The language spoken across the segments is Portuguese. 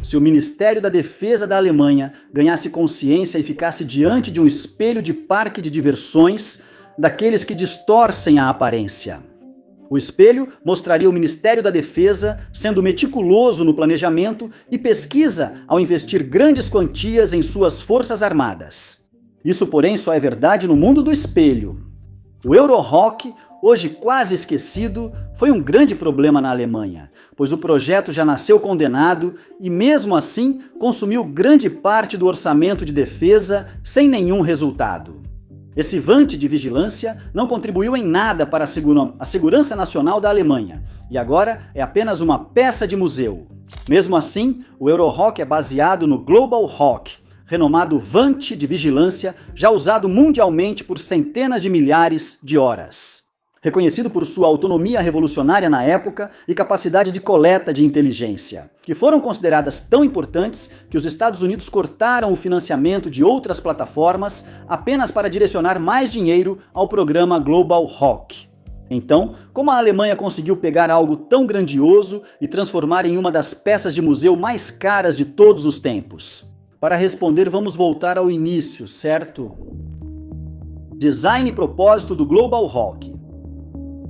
Se o Ministério da Defesa da Alemanha ganhasse consciência e ficasse diante de um espelho de parque de diversões, daqueles que distorcem a aparência. O espelho mostraria o Ministério da Defesa sendo meticuloso no planejamento e pesquisa ao investir grandes quantias em suas forças armadas. Isso, porém, só é verdade no mundo do espelho. O Eurorock, hoje quase esquecido, foi um grande problema na Alemanha, pois o projeto já nasceu condenado e, mesmo assim, consumiu grande parte do orçamento de defesa sem nenhum resultado. Esse vante de vigilância não contribuiu em nada para a segurança nacional da Alemanha, e agora é apenas uma peça de museu. Mesmo assim, o Eurorock é baseado no Global Hawk, renomado vante de vigilância já usado mundialmente por centenas de milhares de horas. Reconhecido por sua autonomia revolucionária na época e capacidade de coleta de inteligência, que foram consideradas tão importantes que os Estados Unidos cortaram o financiamento de outras plataformas apenas para direcionar mais dinheiro ao programa Global Hawk. Então, como a Alemanha conseguiu pegar algo tão grandioso e transformar em uma das peças de museu mais caras de todos os tempos? Para responder, vamos voltar ao início, certo? Design e propósito do Global Hawk.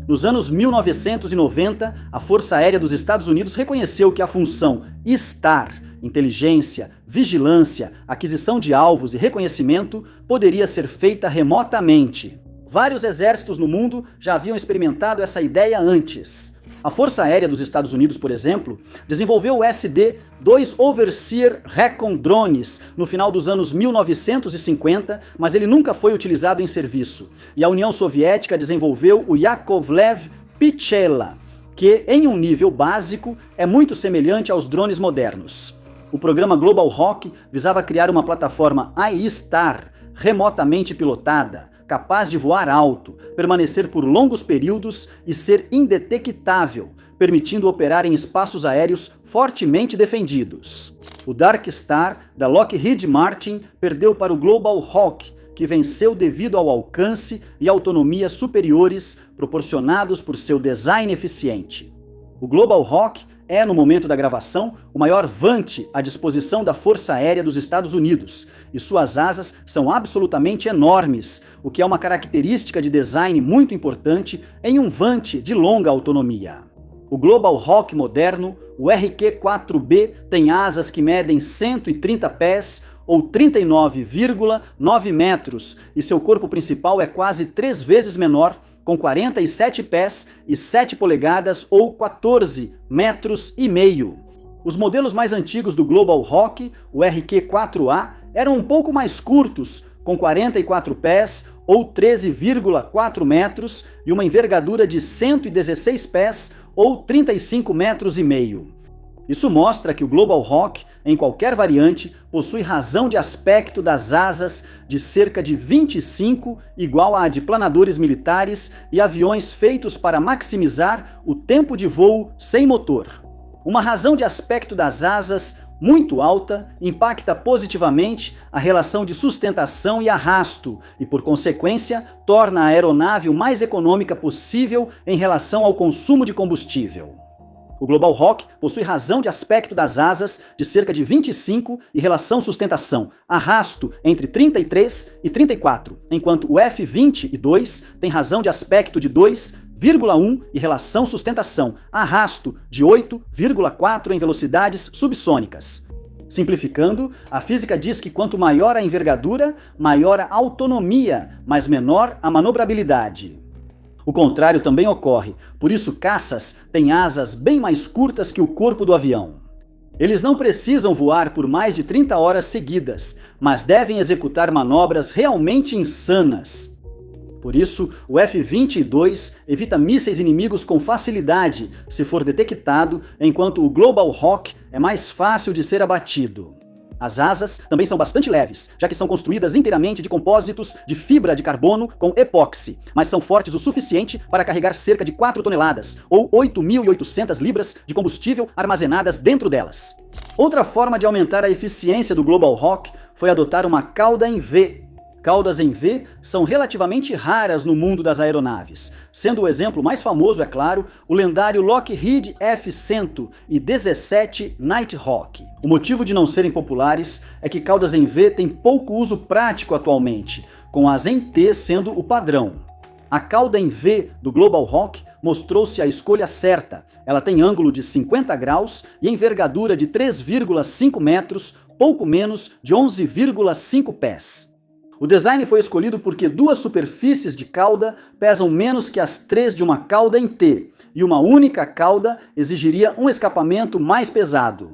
Nos anos 1990, a Força Aérea dos Estados Unidos reconheceu que a função STAR, inteligência, vigilância, aquisição de alvos e reconhecimento, poderia ser feita remotamente. Vários exércitos no mundo já haviam experimentado essa ideia antes. A Força Aérea dos Estados Unidos, por exemplo, desenvolveu o SD-2 Overseer Recon Drones no final dos anos 1950, mas ele nunca foi utilizado em serviço. E a União Soviética desenvolveu o Yakovlev Pichela, que, em um nível básico, é muito semelhante aos drones modernos. O programa Global Hawk visava criar uma plataforma AI-STAR remotamente pilotada, capaz de voar alto, permanecer por longos períodos e ser indetectável, permitindo operar em espaços aéreos fortemente defendidos. O Dark Star, da Lockheed Martin, perdeu para o Global Hawk, que venceu devido ao alcance e autonomia superiores proporcionados por seu design eficiente. O Global Hawk é, no momento da gravação, o maior vante à disposição da Força Aérea dos Estados Unidos, e suas asas são absolutamente enormes, o que é uma característica de design muito importante em um vante de longa autonomia. O Global Hawk moderno, o RQ-4B, tem asas que medem 130 pés ou 39,9 metros, e seu corpo principal é quase 3 vezes menor, com 47 pés e 7 polegadas ou 14 metros e meio. Os modelos mais antigos do Global Hawk, o RQ-4A, eram um pouco mais curtos, com 44 pés ou 13,4 metros e uma envergadura de 116 pés ou 35 metros e meio. Isso mostra que o Global Hawk, em qualquer variante, possui razão de aspecto das asas de cerca de 25, igual à de planadores militares e aviões feitos para maximizar o tempo de voo sem motor. Uma razão de aspecto das asas muito alta impacta positivamente a relação de sustentação e arrasto e, por consequência, torna a aeronave o mais econômica possível em relação ao consumo de combustível. O Global Hawk possui razão de aspecto das asas de cerca de 25 e relação sustentação-arrasto entre 33 e 34, enquanto o F-22 tem razão de aspecto de 2,1 e relação sustentação-arrasto de 8,4 em velocidades subsônicas. Simplificando, a física diz que quanto maior a envergadura, maior a autonomia, mas menor a manobrabilidade. O contrário também ocorre, por isso caças têm asas bem mais curtas que o corpo do avião. Eles não precisam voar por mais de 30 horas seguidas, mas devem executar manobras realmente insanas. Por isso, o F-22 evita mísseis inimigos com facilidade se for detectado, enquanto o Global Hawk é mais fácil de ser abatido. As asas também são bastante leves, já que são construídas inteiramente de compósitos de fibra de carbono com epóxi, mas são fortes o suficiente para carregar cerca de 4 toneladas, ou 8.800 libras de combustível armazenadas dentro delas. Outra forma de aumentar a eficiência do Global Hawk foi adotar uma cauda em V. Caudas em V são relativamente raras no mundo das aeronaves, sendo o exemplo mais famoso, é claro, o lendário Lockheed F-117 Nighthawk. O motivo de não serem populares é que caudas em V têm pouco uso prático atualmente, com as em T sendo o padrão. A cauda em V do Global Hawk mostrou-se a escolha certa. Ela tem ângulo de 50 graus e envergadura de 3,5 metros, pouco menos de 11,5 pés. O design foi escolhido porque duas superfícies de cauda pesam menos que as três de uma cauda em T, e uma única cauda exigiria um escapamento mais pesado.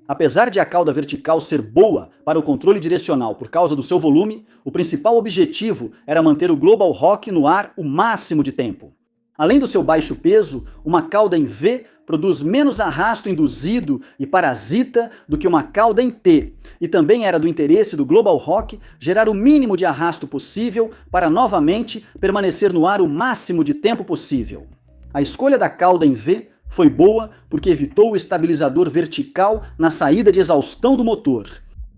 Apesar de a cauda vertical ser boa para o controle direcional por causa do seu volume, o principal objetivo era manter o Global Hawk no ar o máximo de tempo. Além do seu baixo peso, uma cauda em V produz menos arrasto induzido e parasita do que uma cauda em T, e também era do interesse do Global Hawk gerar o mínimo de arrasto possível para novamente permanecer no ar o máximo de tempo possível. A escolha da cauda em V foi boa porque evitou o estabilizador vertical na saída de exaustão do motor.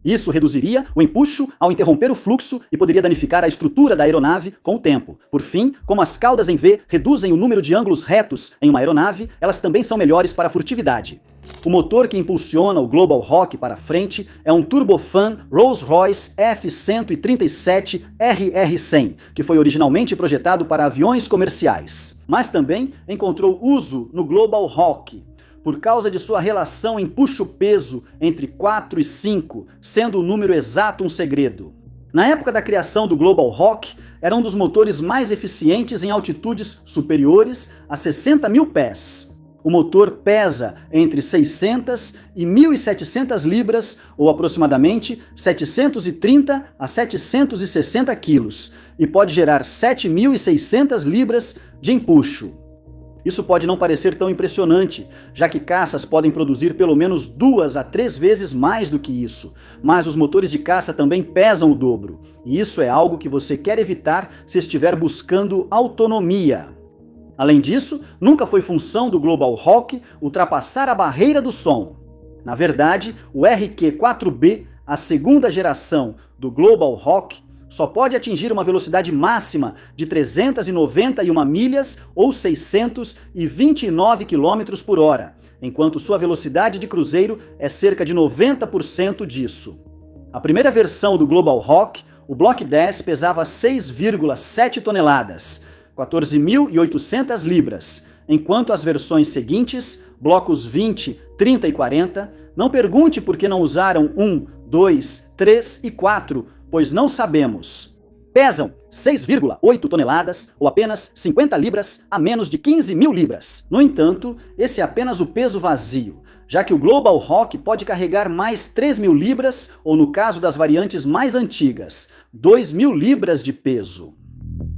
Isso reduziria o empuxo ao interromper o fluxo e poderia danificar a estrutura da aeronave com o tempo. Por fim, como as caudas em V reduzem o número de ângulos retos em uma aeronave, elas também são melhores para a furtividade. O motor que impulsiona o Global Hawk para frente é um turbofan Rolls-Royce F-137 RR100, que foi originalmente projetado para aviões comerciais, mas também encontrou uso no Global Hawk, por causa de sua relação empuxo-peso entre 4 e 5, sendo o número exato um segredo. Na época da criação do Global Hawk, era um dos motores mais eficientes em altitudes superiores a 60 mil pés. O motor pesa entre 600 e 1.700 libras, ou aproximadamente 730 a 760 quilos, e pode gerar 7.600 libras de empuxo. Isso pode não parecer tão impressionante, já que caças podem produzir pelo menos 2 a 3 vezes mais do que isso, mas os motores de caça também pesam o dobro, e isso é algo que você quer evitar se estiver buscando autonomia. Além disso, nunca foi função do Global Hawk ultrapassar a barreira do som. Na verdade, o RQ-4B, a segunda geração do Global Hawk, só pode atingir uma velocidade máxima de 391 milhas ou 629 km por hora, enquanto sua velocidade de cruzeiro é cerca de 90% disso. A primeira versão do Global Hawk, o Block 10, pesava 6,7 toneladas, 14.800 libras, enquanto as versões seguintes, blocos 20, 30 e 40, não pergunte por que não usaram 1, 2, 3 e 4, pois não sabemos. Pesam 6,8 toneladas ou apenas 50 libras a menos de 15 mil libras. No entanto, esse é apenas o peso vazio, já que o Global Hawk pode carregar mais 3.000 libras ou, no caso das variantes mais antigas, 2.000 libras de peso.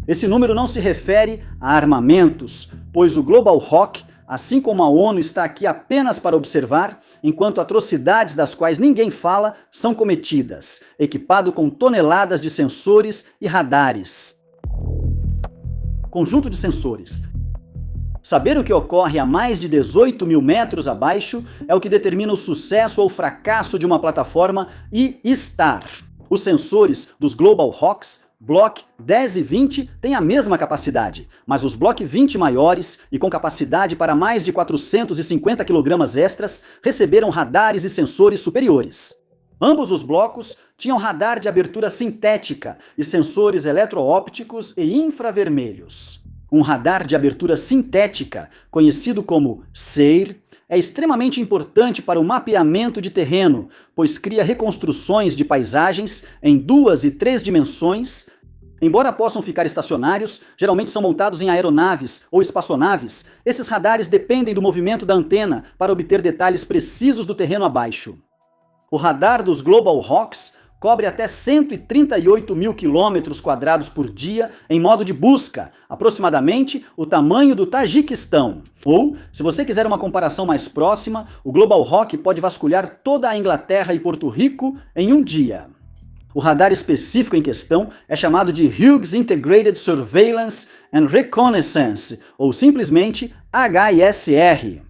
Esse número não se refere a armamentos, pois o Global Hawk, assim como a ONU, está aqui apenas para observar, enquanto atrocidades das quais ninguém fala são cometidas, equipado com toneladas de sensores e radares. Conjunto de sensores. Saber o que ocorre a mais de 18 mil metros abaixo é o que determina o sucesso ou fracasso de uma plataforma e estar. Os sensores dos Global Hawks Block 10 e 20 têm a mesma capacidade, mas os Block 20 maiores e com capacidade para mais de 450 kg extras receberam radares e sensores superiores. Ambos os blocos tinham radar de abertura sintética e sensores eletroópticos e infravermelhos. Um radar de abertura sintética, conhecido como SAIR, é extremamente importante para o mapeamento de terreno, pois cria reconstruções de paisagens em 2 e 3 dimensões. Embora possam ficar estacionários, geralmente são montados em aeronaves ou espaçonaves, esses radares dependem do movimento da antena para obter detalhes precisos do terreno abaixo. O radar dos Global Hawks cobre até 138 mil quilômetros quadrados por dia em modo de busca, aproximadamente o tamanho do Tajiquistão. Ou, se você quiser uma comparação mais próxima, o Global Hawk pode vasculhar toda a Inglaterra e Porto Rico em um dia. O radar específico em questão é chamado de Hughes Integrated Surveillance and Reconnaissance, ou simplesmente HISR.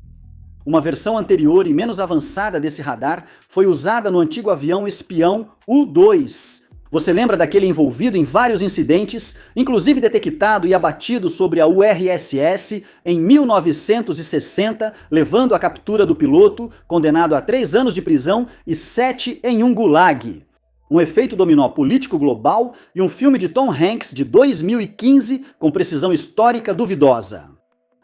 Uma versão anterior e menos avançada desse radar foi usada no antigo avião espião U-2, Você lembra daquele envolvido em vários incidentes, inclusive detectado e abatido sobre a URSS em 1960, levando à captura do piloto, condenado a 3 anos de prisão e 7 em um gulag? Um efeito dominó político global e um filme de Tom Hanks de 2015 com precisão histórica duvidosa.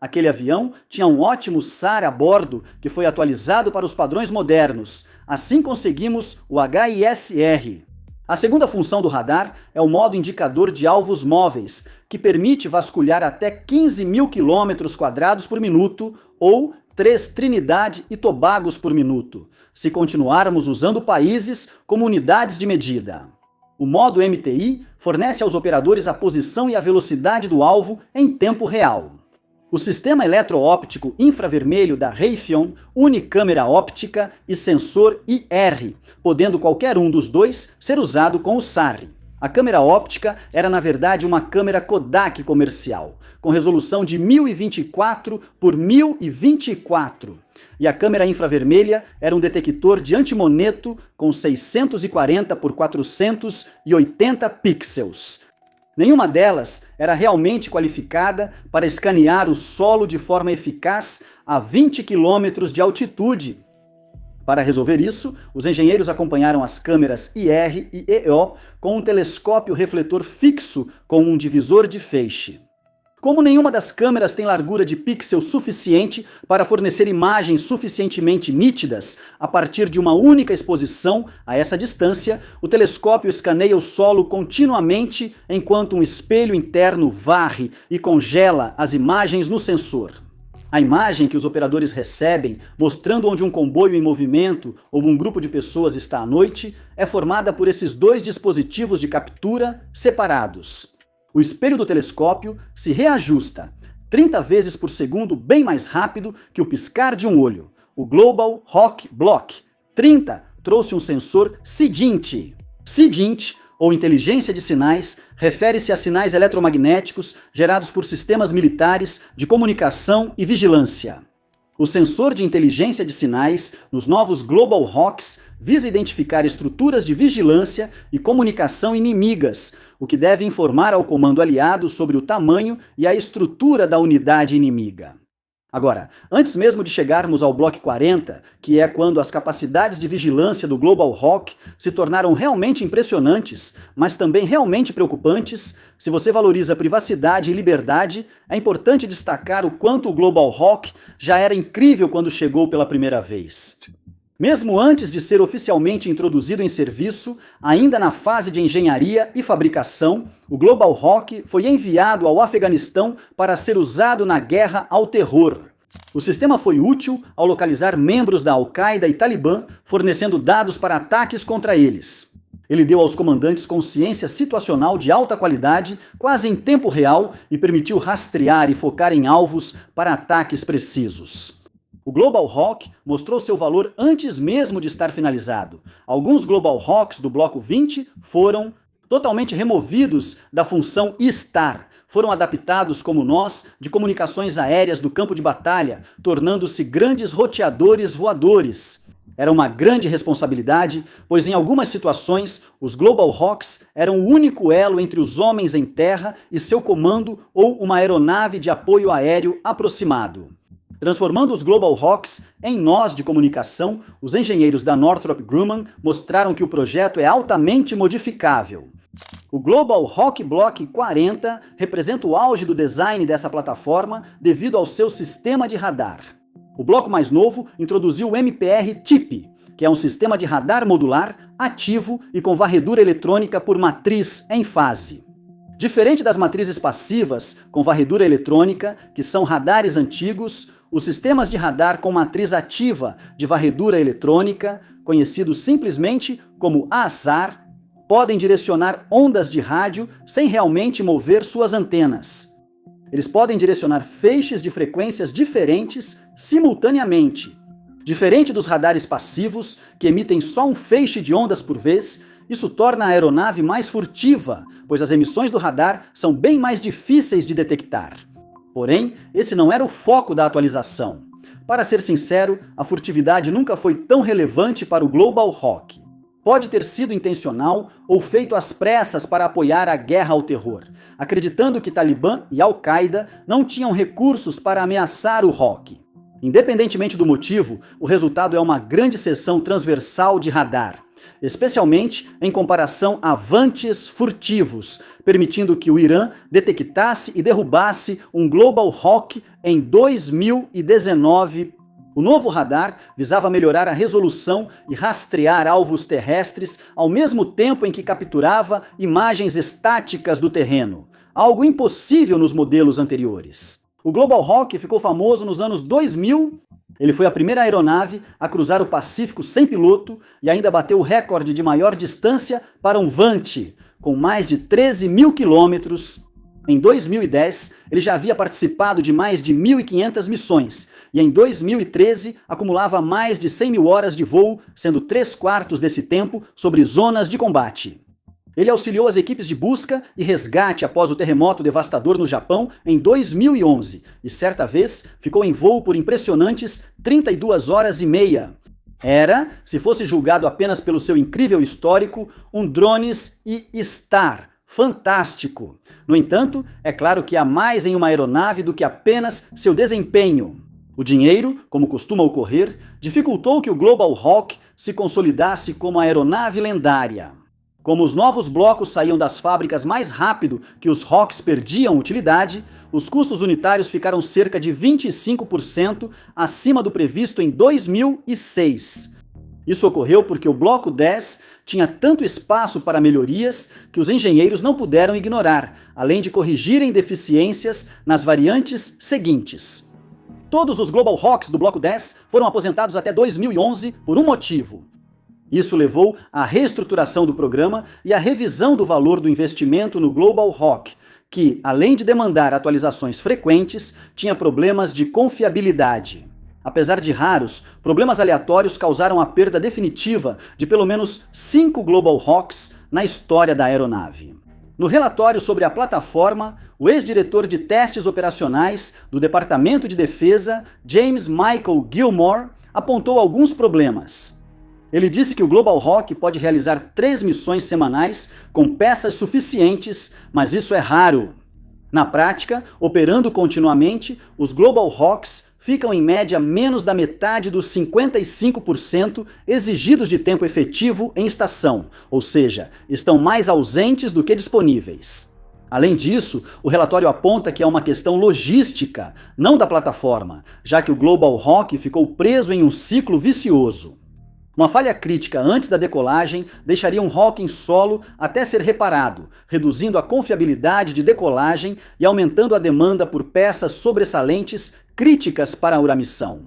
Aquele avião tinha um ótimo SAR a bordo que foi atualizado para os padrões modernos. Assim conseguimos o HISR. A segunda função do radar é o modo indicador de alvos móveis, que permite vasculhar até 15.000 km² por minuto ou 3 Trinidad e Tobagos por minuto, se continuarmos usando países como unidades de medida. O modo MTI fornece aos operadores a posição e a velocidade do alvo em tempo real. O sistema eletroóptico infravermelho da Raytheon une câmera óptica e sensor IR, podendo qualquer um dos dois ser usado com o SAR. A câmera óptica era na verdade uma câmera Kodak comercial, com resolução de 1024 por 1024. E a câmera infravermelha era um detector de antimoneto com 640 por 480 pixels. Nenhuma delas era realmente qualificada para escanear o solo de forma eficaz a 20 km de altitude. Para resolver isso, os engenheiros acompanharam as câmeras IR e EO com um telescópio refletor fixo com um divisor de feixe. Como nenhuma das câmeras tem largura de pixel suficiente para fornecer imagens suficientemente nítidas a partir de uma única exposição a essa distância, o telescópio escaneia o solo continuamente enquanto um espelho interno varre e congela as imagens no sensor. A imagem que os operadores recebem, mostrando onde um comboio em movimento ou um grupo de pessoas está à noite, é formada por esses dois dispositivos de captura separados. O espelho do telescópio se reajusta 30 vezes por segundo, bem mais rápido que o piscar de um olho. O Global Hawk Block 30 trouxe um sensor SIGINT. SIGINT, ou inteligência de sinais, refere-se a sinais eletromagnéticos gerados por sistemas militares de comunicação e vigilância. O sensor de inteligência de sinais nos novos Global Hawks visa identificar estruturas de vigilância e comunicação inimigas, o que deve informar ao comando aliado sobre o tamanho e a estrutura da unidade inimiga. Agora, antes mesmo de chegarmos ao Block 40, que é quando as capacidades de vigilância do Global Hawk se tornaram realmente impressionantes, mas também realmente preocupantes, se você valoriza privacidade e liberdade, é importante destacar o quanto o Global Hawk já era incrível quando chegou pela primeira vez. Mesmo antes de ser oficialmente introduzido em serviço, ainda na fase de engenharia e fabricação, o Global Hawk foi enviado ao Afeganistão para ser usado na guerra ao terror. O sistema foi útil ao localizar membros da Al-Qaeda e Talibã, fornecendo dados para ataques contra eles. Ele deu aos comandantes consciência situacional de alta qualidade, quase em tempo real, e permitiu rastrear e focar em alvos para ataques precisos. O Global Hawk mostrou seu valor antes mesmo de estar finalizado. Alguns Global Hawks do Bloco 20 foram totalmente removidos da função ISTAR, foram adaptados como nós de comunicações aéreas do campo de batalha, tornando-se grandes roteadores voadores. Era uma grande responsabilidade, pois em algumas situações os Global Hawks eram o único elo entre os homens em terra e seu comando ou uma aeronave de apoio aéreo aproximado. Transformando os Global Hawks em nós de comunicação, os engenheiros da Northrop Grumman mostraram que o projeto é altamente modificável. O Global Hawk Block 40 representa o auge do design dessa plataforma devido ao seu sistema de radar. O bloco mais novo introduziu o MPR-TIP, que é um sistema de radar modular, ativo e com varredura eletrônica por matriz em fase. Diferente das matrizes passivas com varredura eletrônica, que são radares antigos, os sistemas de radar com matriz ativa de varredura eletrônica, conhecidos simplesmente como ASAR, podem direcionar ondas de rádio sem realmente mover suas antenas. Eles podem direcionar feixes de frequências diferentes simultaneamente. Diferente dos radares passivos, que emitem só um feixe de ondas por vez, isso torna a aeronave mais furtiva, pois as emissões do radar são bem mais difíceis de detectar. Porém, esse não era o foco da atualização. Para ser sincero, a furtividade nunca foi tão relevante para o Global Hawk. Pode ter sido intencional ou feito às pressas para apoiar a guerra ao terror, acreditando que Talibã e Al-Qaeda não tinham recursos para ameaçar o rock. Independentemente do motivo, o resultado é uma grande seção transversal de radar, especialmente em comparação a avantes furtivos, permitindo que o Irã detectasse e derrubasse um Global Hawk em 2019. O novo radar visava melhorar a resolução e rastrear alvos terrestres ao mesmo tempo em que capturava imagens estáticas do terreno, algo impossível nos modelos anteriores. O Global Hawk ficou famoso nos anos 2000. Ele foi a primeira aeronave a cruzar o Pacífico sem piloto e ainda bateu o recorde de maior distância para um Vante, com mais de 13 mil quilômetros. Em 2010, ele já havia participado de mais de 1.500 missões e em 2013 acumulava mais de 100 mil horas de voo, sendo 3/4 desse tempo sobre zonas de combate. Ele auxiliou as equipes de busca e resgate após o terremoto devastador no Japão em 2011 e certa vez ficou em voo por impressionantes 32 horas e meia. Era, se fosse julgado apenas pelo seu incrível histórico, um drones e star fantástico. No entanto, é claro que há mais em uma aeronave do que apenas seu desempenho. O dinheiro, como costuma ocorrer, dificultou que o Global Hawk se consolidasse como a aeronave lendária. Como os novos blocos saíam das fábricas mais rápido que os Hawks perdiam utilidade, os custos unitários ficaram cerca de 25% acima do previsto em 2006. Isso ocorreu porque o Bloco 10 tinha tanto espaço para melhorias que os engenheiros não puderam ignorar, além de corrigirem deficiências nas variantes seguintes. Todos os Global Hawks do Bloco 10 foram aposentados até 2011 por um motivo. Isso levou à reestruturação do programa e à revisão do valor do investimento no Global Hawk, que, além de demandar atualizações frequentes, tinha problemas de confiabilidade. Apesar de raros, problemas aleatórios causaram a perda definitiva de pelo menos 5 Global Hawks na história da aeronave. No relatório sobre a plataforma, o ex-diretor de testes operacionais do Departamento de Defesa, James Michael Gilmore, apontou alguns problemas. Ele disse que o Global Hawk pode realizar 3 missões semanais com peças suficientes, mas isso é raro. Na prática, operando continuamente, os Global Hawks ficam em média menos da metade dos 55% exigidos de tempo efetivo em estação, ou seja, estão mais ausentes do que disponíveis. Além disso, o relatório aponta que é uma questão logística, não da plataforma, já que o Global Hawk ficou preso em um ciclo vicioso. Uma falha crítica antes da decolagem deixaria um Hawk em solo até ser reparado, reduzindo a confiabilidade de decolagem e aumentando a demanda por peças sobressalentes críticas para a missão.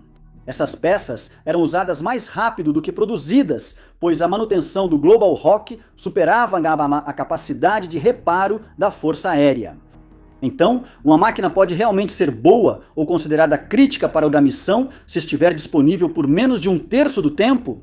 Essas peças eram usadas mais rápido do que produzidas, pois a manutenção do Global Hawk superava a capacidade de reparo da Força Aérea. Então, uma máquina pode realmente ser boa ou considerada crítica para a missão se estiver disponível por menos de 1/3 do tempo?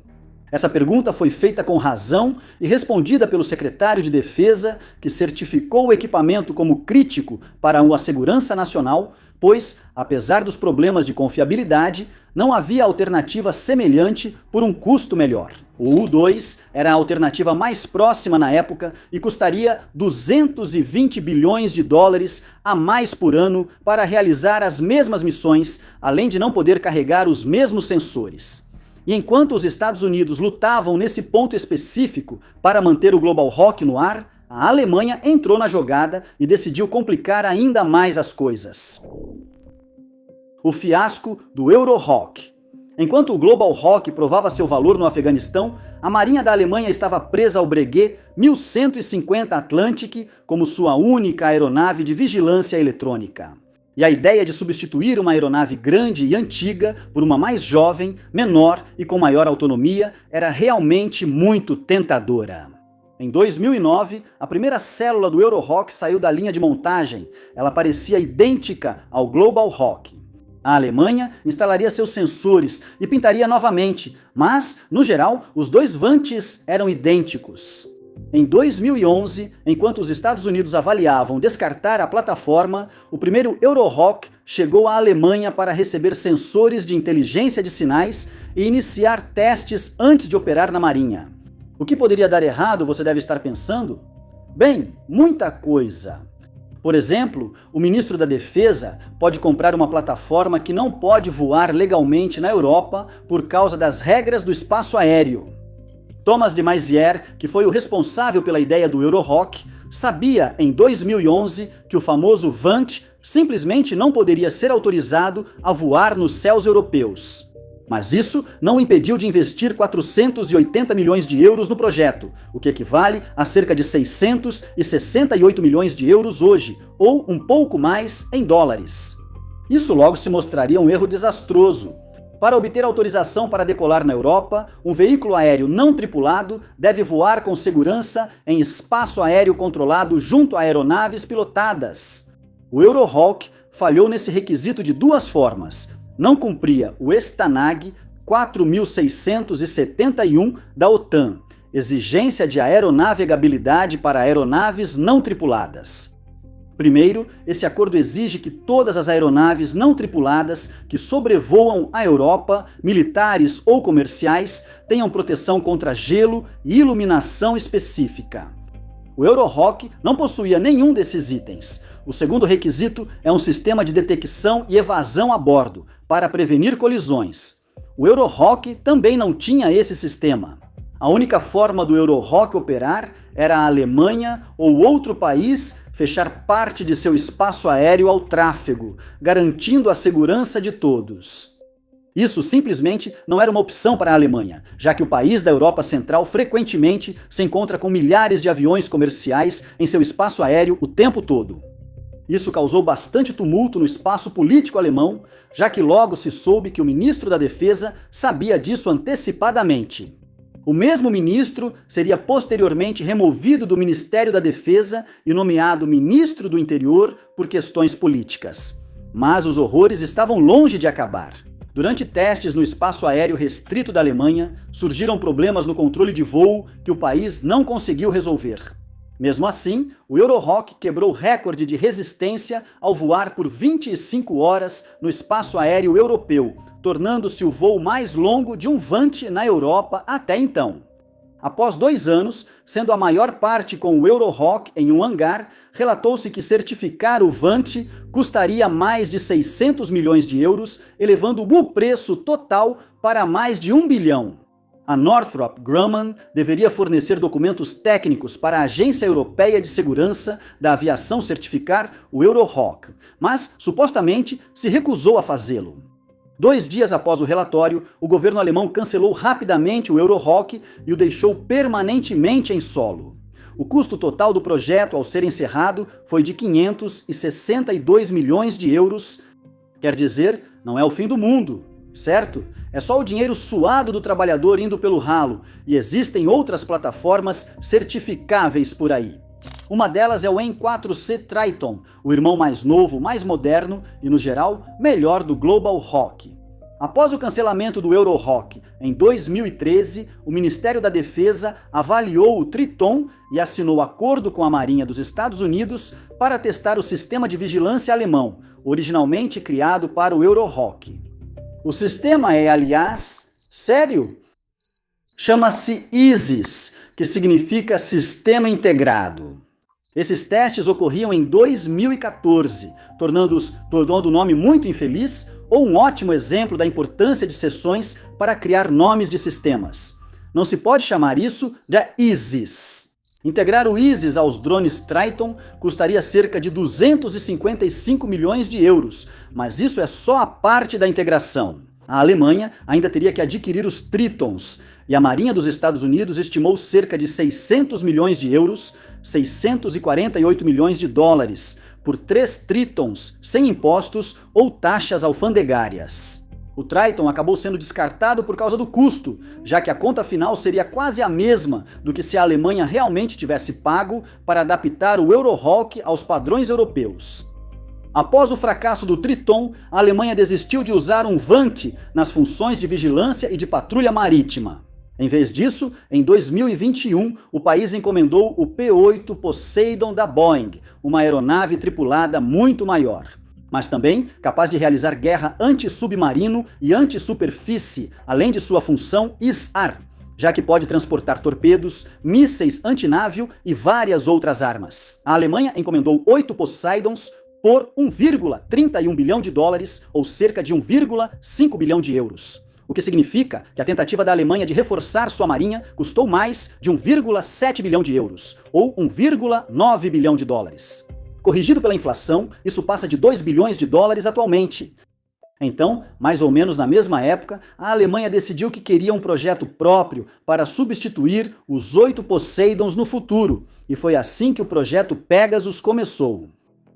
Essa pergunta foi feita com razão e respondida pelo secretário de Defesa, que certificou o equipamento como crítico para a segurança nacional, pois, apesar dos problemas de confiabilidade, não havia alternativa semelhante por um custo melhor. O U-2 era a alternativa mais próxima na época e custaria 220 bilhões de dólares a mais por ano para realizar as mesmas missões, além de não poder carregar os mesmos sensores. E enquanto os Estados Unidos lutavam nesse ponto específico para manter o Global Hawk no ar, a Alemanha entrou na jogada e decidiu complicar ainda mais as coisas. O fiasco do Eurohawk. Enquanto o Global Hawk provava seu valor no Afeganistão, a Marinha da Alemanha estava presa ao Breguet 1150 Atlantic como sua única aeronave de vigilância eletrônica. E a ideia de substituir uma aeronave grande e antiga por uma mais jovem, menor e com maior autonomia era realmente muito tentadora. Em 2009, a primeira célula do Eurohawk saiu da linha de montagem. Ela parecia idêntica ao Global Hawk. A Alemanha instalaria seus sensores e pintaria novamente, mas, no geral, os dois Vantes eram idênticos. Em 2011, enquanto os Estados Unidos avaliavam descartar a plataforma, o primeiro Eurohawk chegou à Alemanha para receber sensores de inteligência de sinais e iniciar testes antes de operar na Marinha. O que poderia dar errado, você deve estar pensando? Bem, muita coisa. Por exemplo, o ministro da Defesa pode comprar uma plataforma que não pode voar legalmente na Europa por causa das regras do espaço aéreo. Thomas de Maizière, que foi o responsável pela ideia do Eurorock, sabia em 2011 que o famoso VANT simplesmente não poderia ser autorizado a voar nos céus europeus. Mas isso não o impediu de investir 480 milhões de euros no projeto, o que equivale a cerca de 668 milhões de euros hoje, ou um pouco mais em dólares. Isso logo se mostraria um erro desastroso. Para obter autorização para decolar na Europa, um veículo aéreo não tripulado deve voar com segurança em espaço aéreo controlado junto a aeronaves pilotadas. O Eurorock falhou nesse requisito de duas formas. Não cumpria o STANAG 4671 da OTAN, exigência de aeronavegabilidade para aeronaves não tripuladas. Primeiro, esse acordo exige que todas as aeronaves não tripuladas que sobrevoam a Europa, militares ou comerciais, tenham proteção contra gelo e iluminação específica. O Eurorock não possuía nenhum desses itens. O segundo requisito é um sistema de detecção e evasão a bordo, para prevenir colisões. O Eurorock também não tinha esse sistema. A única forma do Eurorock operar era a Alemanha ou outro país fechar parte de seu espaço aéreo ao tráfego, garantindo a segurança de todos. Isso simplesmente não era uma opção para a Alemanha, já que o país da Europa Central frequentemente se encontra com milhares de aviões comerciais em seu espaço aéreo o tempo todo. Isso causou bastante tumulto no espaço político alemão, já que logo se soube que o ministro da Defesa sabia disso antecipadamente. O mesmo ministro seria posteriormente removido do Ministério da Defesa e nomeado ministro do Interior por questões políticas. Mas os horrores estavam longe de acabar. Durante testes no espaço aéreo restrito da Alemanha, surgiram problemas no controle de voo que o país não conseguiu resolver. Mesmo assim, o Eurorock quebrou o recorde de resistência ao voar por 25 horas no espaço aéreo europeu, tornando-se o voo mais longo de um VANT na Europa até então. Após 2 anos, sendo a maior parte com o Eurorock em um hangar, relatou-se que certificar o VANT custaria mais de 600 milhões de euros, elevando o preço total para mais de 1 bilhão. A Northrop Grumman deveria fornecer documentos técnicos para a Agência Europeia de Segurança da Aviação certificar o Eurorock, mas supostamente se recusou a fazê-lo. 2 dias após o relatório, o governo alemão cancelou rapidamente o Eurorock e o deixou permanentemente em solo. O custo total do projeto ao ser encerrado foi de 562 milhões de euros. Quer dizer, não é o fim do mundo, certo? É só o dinheiro suado do trabalhador indo pelo ralo, e existem outras plataformas certificáveis por aí. Uma delas é o M4C Triton, o irmão mais novo, mais moderno e, no geral, melhor do Global Hawk. Após o cancelamento do Eurorock em 2013, o Ministério da Defesa avaliou o Triton e assinou acordo com a Marinha dos Estados Unidos para testar o sistema de vigilância alemão, originalmente criado para o Eurorock. O sistema é, aliás, sério? Chama-se ISIS, que significa Sistema Integrado. Esses testes ocorriam em 2014, tornando o nome muito infeliz ou um ótimo exemplo da importância de seções para criar nomes de sistemas. Não se pode chamar isso de ISIS. Integrar o ISIS aos drones Triton custaria cerca de 255 milhões de euros, mas isso é só a parte da integração. A Alemanha ainda teria que adquirir os Tritons, e a Marinha dos Estados Unidos estimou cerca de 600 milhões de euros, 648 milhões de dólares, por 3 Tritons, sem impostos ou taxas alfandegárias. O Triton acabou sendo descartado por causa do custo, já que a conta final seria quase a mesma do que se a Alemanha realmente tivesse pago para adaptar o Eurorock aos padrões europeus. Após o fracasso do Triton, a Alemanha desistiu de usar um VANT nas funções de vigilância e de patrulha marítima. Em vez disso, em 2021, o país encomendou o P-8 Poseidon da Boeing, uma aeronave tripulada muito maior, mas também capaz de realizar guerra anti-submarino e anti-superfície, além de sua função ISAR, já que pode transportar torpedos, mísseis antinávio e várias outras armas. A Alemanha encomendou 8 Poseidons por 1,31 bilhão de dólares, ou cerca de 1,5 bilhão de euros. O que significa que a tentativa da Alemanha de reforçar sua marinha custou mais de 1,7 bilhão de euros, ou 1,9 bilhão de dólares. Corrigido pela inflação, isso passa de 2 bilhões de dólares atualmente. Então, mais ou menos na mesma época, a Alemanha decidiu que queria um projeto próprio para substituir os 8 Poseidons no futuro, e foi assim que o projeto Pegasus começou.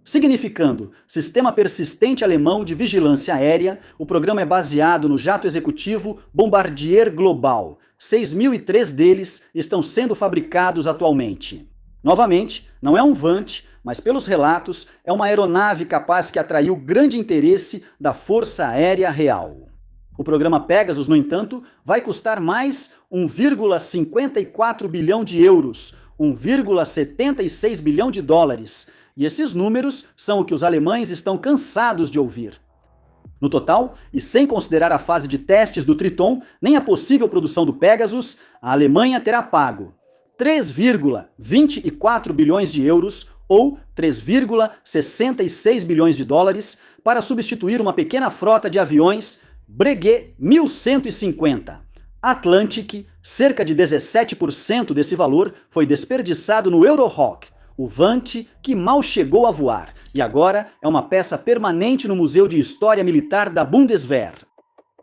Significando Sistema Persistente Alemão de Vigilância Aérea, o programa é baseado no jato executivo Bombardier Global. 6.003 deles estão sendo fabricados atualmente. Novamente, não é um Vant, mas pelos relatos, é uma aeronave capaz que atraiu grande interesse da Força Aérea Real. O programa Pegasus, no entanto, vai custar mais 1,54 bilhão de euros, 1,76 bilhão de dólares, e esses números são o que os alemães estão cansados de ouvir. No total, e sem considerar a fase de testes do Triton, nem a possível produção do Pegasus, a Alemanha terá pago 3,24 bilhões de euros, ou 3,66 bilhões de dólares, para substituir uma pequena frota de aviões Breguet 1150. Atlantic, cerca de 17% desse valor foi desperdiçado no Eurohawk, o Vant que mal chegou a voar, e agora é uma peça permanente no Museu de História Militar da Bundeswehr.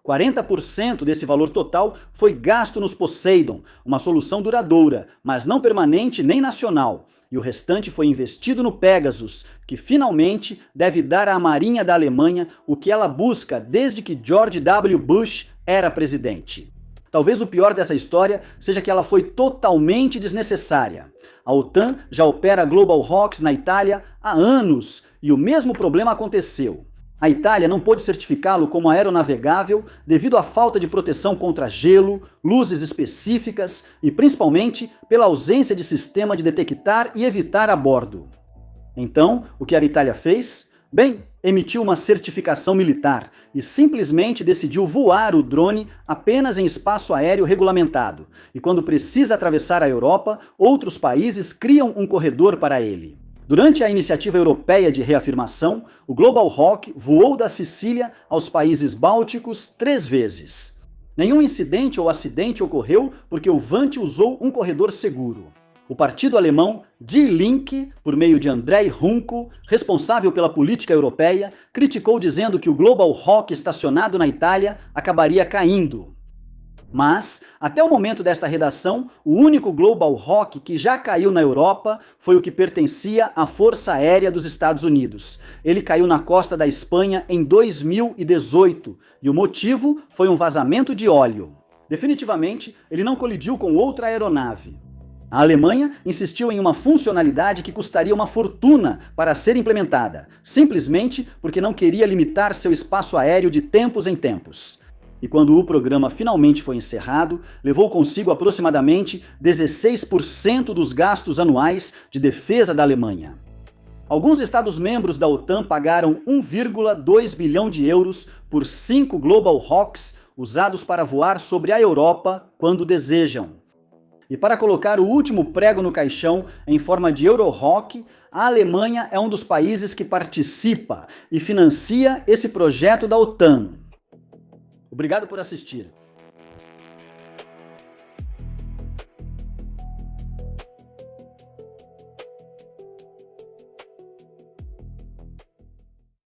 40% desse valor total foi gasto nos Poseidon, uma solução duradoura, mas não permanente nem nacional, e o restante foi investido no Pegasus, que finalmente deve dar à Marinha da Alemanha o que ela busca desde que George W. Bush era presidente. Talvez o pior dessa história seja que ela foi totalmente desnecessária. A OTAN já opera Global Hawks na Itália há anos, e o mesmo problema aconteceu. A Itália não pôde certificá-lo como aeronavegável devido à falta de proteção contra gelo, luzes específicas e principalmente pela ausência de sistema de detectar e evitar a bordo. Então, o que a Itália fez? Bem, emitiu uma certificação militar e simplesmente decidiu voar o drone apenas em espaço aéreo regulamentado. E quando precisa atravessar a Europa, outros países criam um corredor para ele. Durante a iniciativa europeia de reafirmação, o Global Hawk voou da Sicília aos países bálticos 3 vezes. Nenhum incidente ou acidente ocorreu porque o Vant usou um corredor seguro. O partido alemão Die Linke, por meio de Andrei Hunko, responsável pela política europeia, criticou dizendo que o Global Hawk estacionado na Itália acabaria caindo. Mas, até o momento desta redação, o único Global Hawk que já caiu na Europa foi o que pertencia à Força Aérea dos Estados Unidos. Ele caiu na costa da Espanha em 2018, e o motivo foi um vazamento de óleo. Definitivamente, ele não colidiu com outra aeronave. A Alemanha insistiu em uma funcionalidade que custaria uma fortuna para ser implementada, simplesmente porque não queria limitar seu espaço aéreo de tempos em tempos. E quando o programa finalmente foi encerrado, levou consigo aproximadamente 16% dos gastos anuais de defesa da Alemanha. Alguns Estados-membros da OTAN pagaram 1,2 bilhão de euros por 5 Global Hawks usados para voar sobre a Europa quando desejam. E para colocar o último prego no caixão em forma de Eurohawk, a Alemanha é um dos países que participa e financia esse projeto da OTAN. Obrigado por assistir.